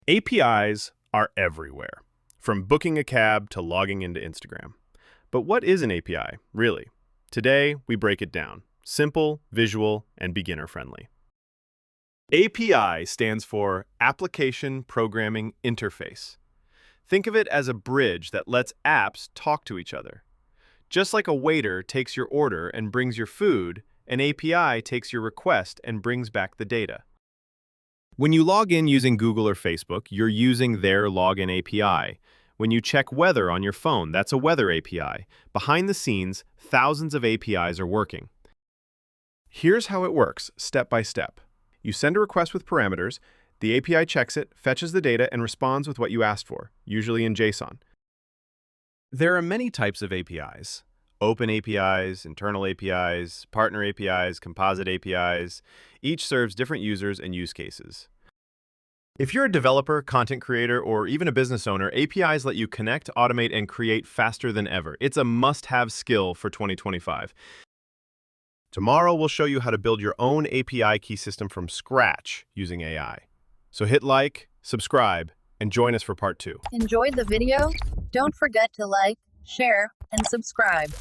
APIs are everywhere, from booking a cab to logging into Instagram. But what is an API, really? Today, we break it down. Simple, visual, and beginner-friendly. API stands for Application Programming Interface. Think of it as a bridge that lets apps talk to each other. Just like a waiter takes your order and brings your food, an API takes your request and brings back the data. When you log in using Google or Facebook, you're using their login API. When you check weather on your phone, that's a weather API. Behind the scenes, thousands of APIs are working. Here's how it works, step by step. You send a request with parameters, the API checks it, fetches the data, and responds with what you asked for, usually in JSON. There are many types of APIs. Open APIs, internal APIs, partner APIs, composite APIs. Each serves different users and use cases. If you're a developer, content creator, or even a business owner, APIs let you connect, automate, and create faster than ever. It's a must-have skill for 2025. Tomorrow, we'll show you how to build your own API key system from scratch using AI. So hit like, subscribe, and join us for part 2. Enjoyed the video? Don't forget to like, share, and subscribe.